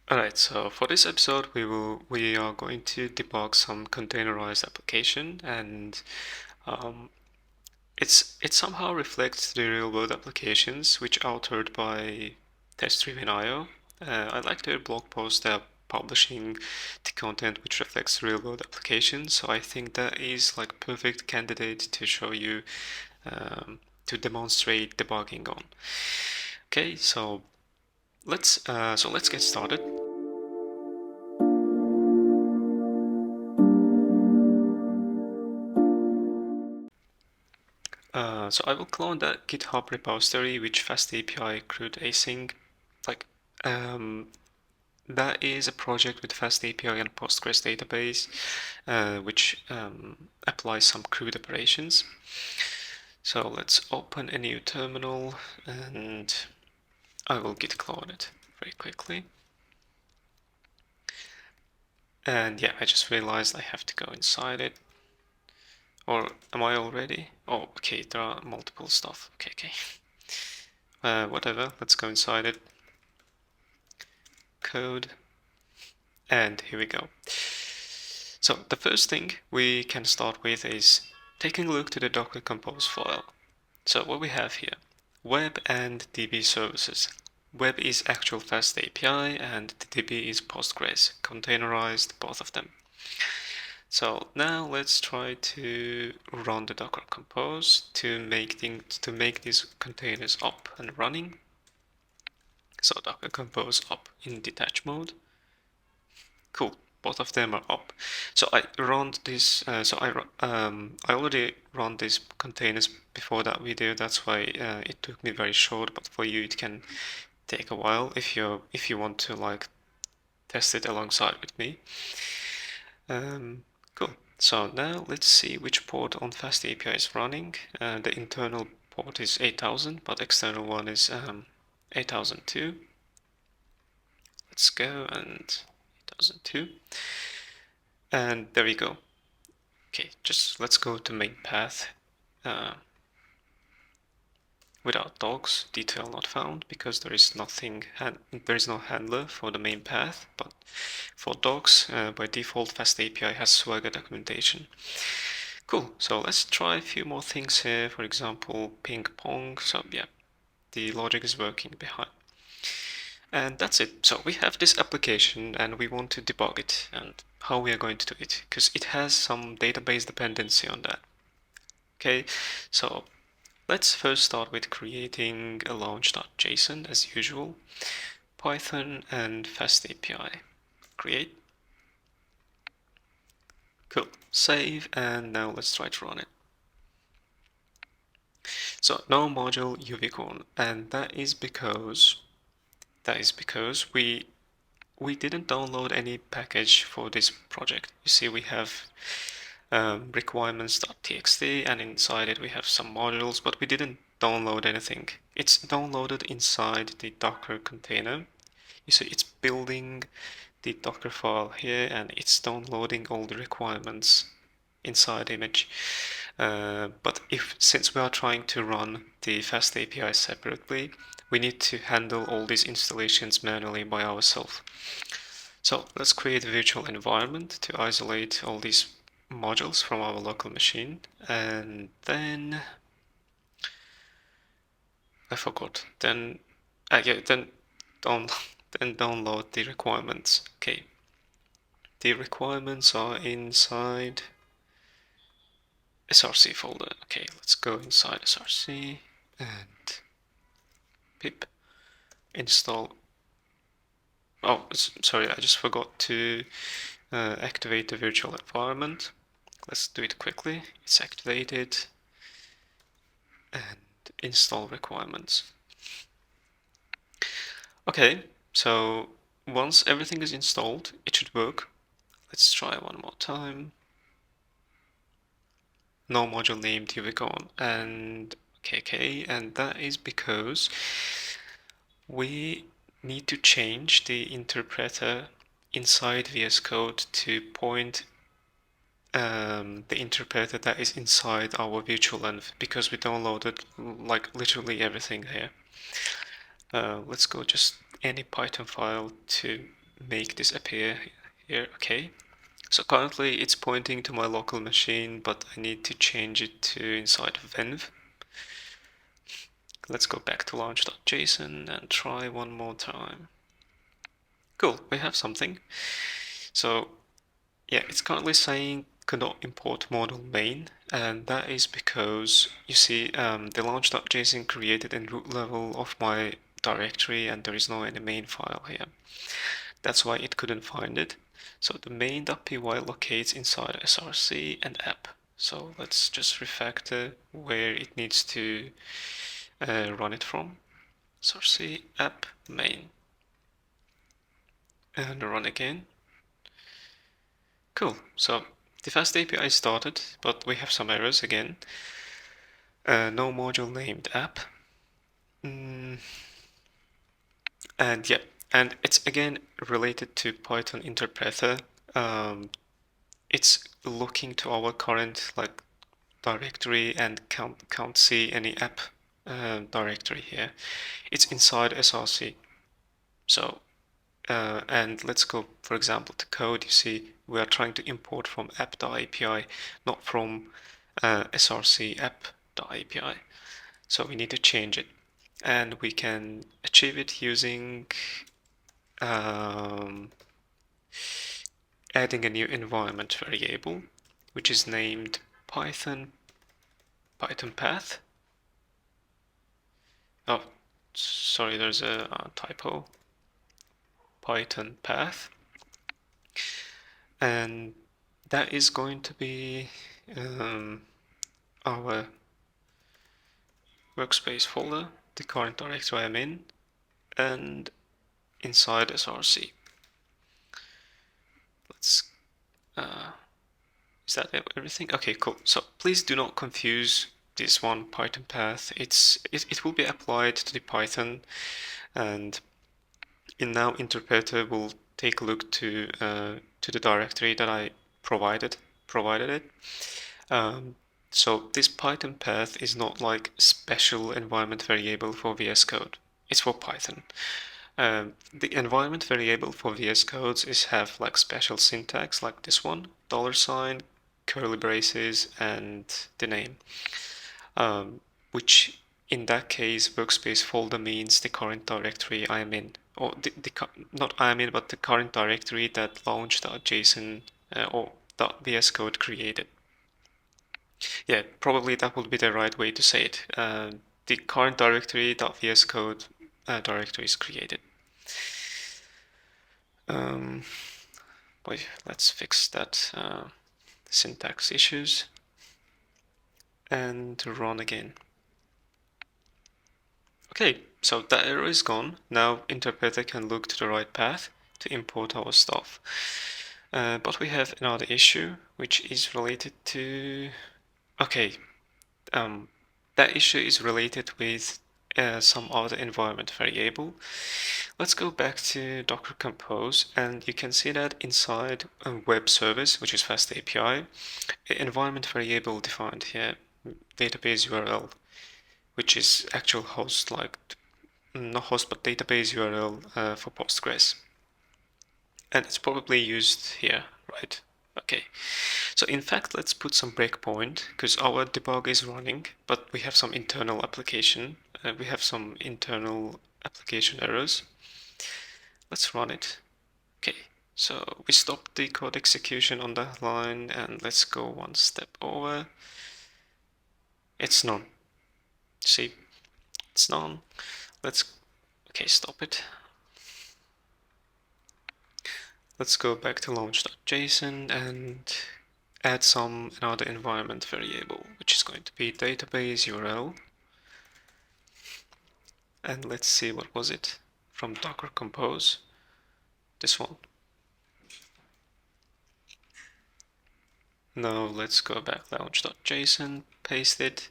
Alright, so for this episode we are going to debug some containerized application, and um, it somehow reflects the real-world applications which are authored by test-driven IO. I like their blog post. They're publishing the content which reflects real-world applications, so I think that is like perfect candidate to show you to demonstrate debugging on. Okay, so let's get started. So I will clone that GitHub repository which FastAPI CRUD async. Like that is a project with FastAPI and Postgres database, which applies some CRUD operations. So let's open a new terminal, and I will git clone it very quickly. And yeah, I just realized I have to go inside it. Or am I already? Oh, okay, there are multiple stuff. Okay. Whatever, let's go inside it. Code, and here we go. So the first thing we can start with is taking a look to the Docker Compose file. So what we have here, web and DB services. Web is actual fast API and the DB is Postgres, containerized, both of them. So now let's try to run the Docker Compose to make these containers up and running. So Docker Compose up in detach mode. Cool, both of them are up. So I run this. I already run these containers before that video. That's why it took me very short. But for you, it can take a while if you want to like test it alongside with me. Cool. So now let's see which port on FastAPI is running. The internal port is 8000, but external one is 8002. Let's go, and 8002. And there we go. Okay, just let's go to main path without dogs, detail not found, because there is no handler for the main path, but for dogs, by default FastAPI has Swagger documentation. Cool, so let's try a few more things here, for example, ping pong. So yeah, the logic is working behind. And that's it. So we have this application and we want to debug it, and how we are going to do it, because it has some database dependency on that. Okay, so let's first start with creating a launch.json as usual. Python and FastAPI. Create. Cool. Save, and now let's try to run it. So no module uvicorn, and that is because we didn't download any package for this project. You see, we have requirements.txt, and inside it we have some modules, but we didn't download anything. It's downloaded inside the Docker container. You see, it's building the Docker file here, and it's downloading all the requirements inside image. But since we are trying to run the FastAPI separately, we need to handle all these installations manually by ourselves. So let's create a virtual environment to isolate all these modules from our local machine, and then I forgot. Then then download the requirements. Okay, the requirements are inside src folder. Okay, let's go inside src and pip install. Oh, sorry, I just forgot to activate the virtual environment. Let's do it quickly. It's activated, and install requirements. Okay, so once everything is installed, it should work. Let's try one more time. No module named uvicorn, and okay, and that is because we need to change the interpreter inside VS Code to point the interpreter that is inside our virtual env, because we downloaded like literally everything here. Let's go just any Python file to make this appear here. Okay, so currently it's pointing to my local machine, but I need to change it to inside of venv. Let's go back to launch.json and try one more time. Cool, we have something. So yeah, it's currently saying cannot import model main, and that is because you see the launch.json created in root level of my directory, and there is no any main file here. That's why it couldn't find it. So the main.py locates inside src and app. So let's just refactor where it needs to run it from. src app main, and run again. Cool. So the fast API started, but we have some errors again. No module named app. And yeah, and it's again related to Python interpreter. It's looking to our current like directory and can't see any app directory here. It's inside src. So and let's go, for example, to code. You see, we are trying to import from app.api, not from src app.api. So we need to change it. And we can achieve it using adding a new environment variable, which is named Python path. Oh, sorry, there's a typo. Python path. And that is going to be our workspace folder, the current directory I'm in, and inside src. Let's is that everything? Okay, cool. So please do not confuse this one Python path. It will be applied to the Python, and in now interpreter will take a look to the directory that I provided it. So this Python path is not like special environment variable for VS Code. It's for Python. The environment variable for VS Codes is have like special syntax like this one, $, curly braces, and the name, which in that case workspace folder means the current directory I am in, or not I am in, but the current directory that launch.json or .vs Code created. Yeah, probably that would be the right way to say it. The current directory .vs Code directory is created. Wait, let's fix that syntax issues and run again. Okay, so that error is gone. Now interpreter can look to the right path to import our stuff. But we have another issue which is related to... Okay, that issue is related with some other environment variable. Let's go back to Docker Compose, and you can see that inside a web service, which is Fast API, environment variable defined here, database URL, which is actual host, like not host but database URL for Postgres, and it's probably used here, right? Okay, so in fact, let's put some breakpoint because our debug is running, but we have some internal application. We have some internal application errors. Let's run it. Okay, so we stopped the code execution on that line, and let's go one step over. It's none. See, it's none. Okay, stop it. Let's go back to launch.json and add another environment variable, which is going to be database URL. And let's see, what was it from Docker Compose? This one. Now let's go back launch.json, paste it,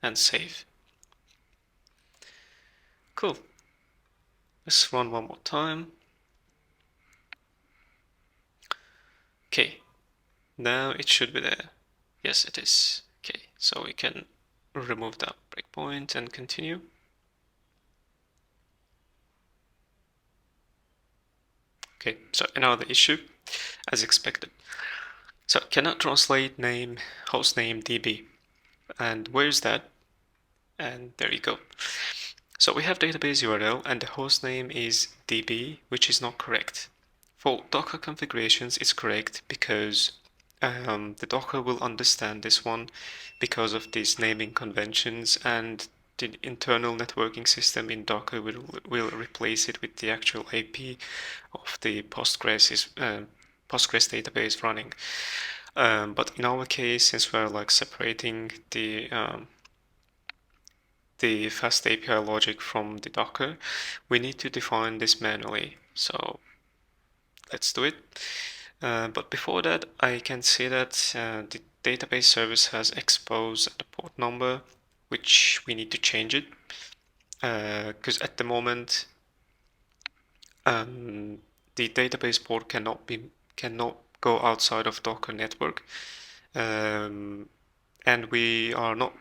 and save. Cool. Let's run one more time. Okay, now it should be there. Yes, it is. Okay, so we can remove that breakpoint and continue. Okay, so another issue, as expected. So cannot translate name, host name DB. And where's that? And there you go. So we have database URL and the host name is DB, which is not correct. For Docker configurations, it's correct because the Docker will understand this one because of these naming conventions, and the internal networking system in Docker will replace it with the actual AP of the Postgres database running. But in our case, since we're like separating the fast API logic from the Docker, we need to define this manually. So let's do it. But before that, I can see that the database service has exposed the port number, which we need to change it. Because at the moment, the database port cannot go outside of Docker network, and we are not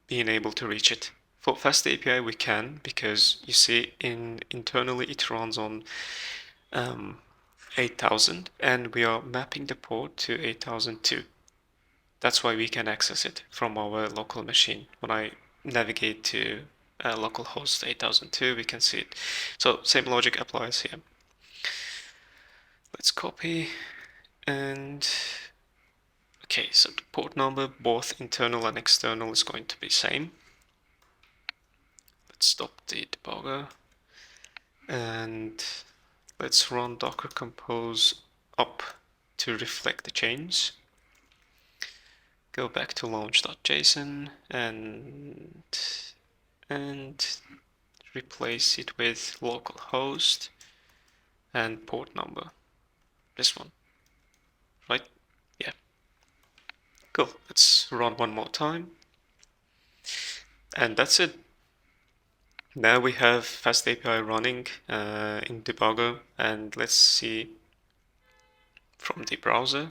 being able to reach it. For Fast API we can, because you see internally it runs on 8000 and we are mapping the port to 8002. That's why we can access it from our local machine. When I navigate to localhost 8002, we can see it. So same logic applies here. Let's copy and okay, so the port number, both internal and external, is going to be same. Let's stop the debugger and let's run docker compose up to reflect the change. Go back to launch.json and replace it with localhost and port number. This one, right? Yeah. Cool. Let's run one more time. And that's it. Now we have Fast API running in debugger, and let's see from the browser.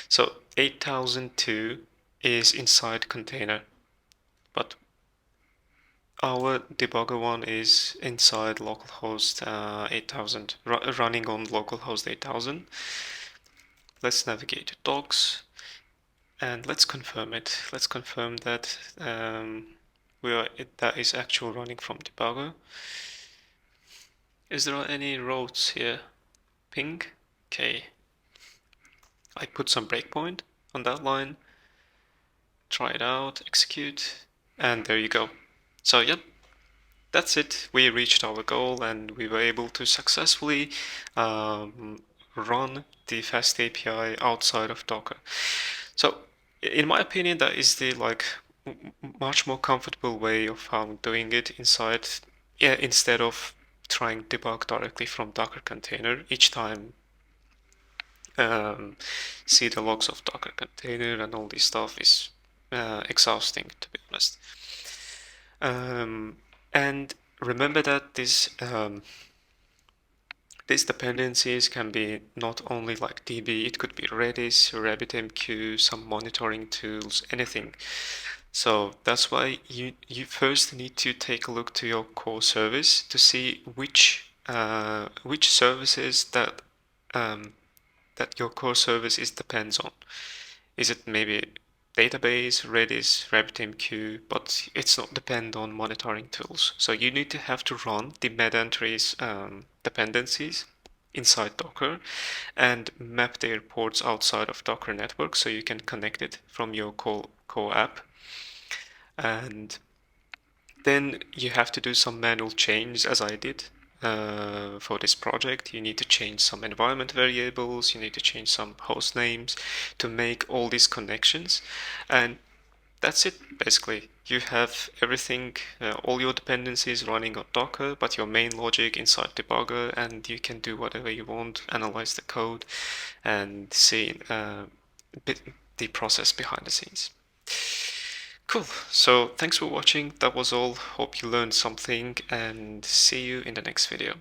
So 8002 is inside container, but our debugger one is inside localhost 8000, running on localhost 8000. Let's navigate to docs and let's confirm it. Let's confirm that that is actual running from debugger. Is there any routes here? Ping. Okay. I put some breakpoint on that line. Try it out, execute, and there you go. So yep, that's it. We reached our goal and we were able to successfully run the Fast API outside of Docker. So in my opinion, that is the much more comfortable way of doing it inside, instead of trying to debug directly from Docker container each time. See the logs of Docker container and all this stuff is exhausting, to be honest. And remember that these dependencies can be not only like DB, it could be Redis, RabbitMQ, some monitoring tools, anything. So that's why you first need to take a look to your core service to see which services that your core service depends on. Is it maybe database, Redis, RabbitMQ, but it's not depend on monitoring tools. So you need to have to run the MedEntries dependencies inside Docker and map their ports outside of Docker network so you can connect it from your core app. And then you have to do some manual change, as I did. For this project, you need to change some environment variables, you need to change some host names to make all these connections, and that's it basically. You have everything, all your dependencies running on Docker, but your main logic inside debugger, and you can do whatever you want, analyze the code, and see the process behind the scenes. Cool. So thanks for watching. That was all. Hope you learned something and see you in the next video.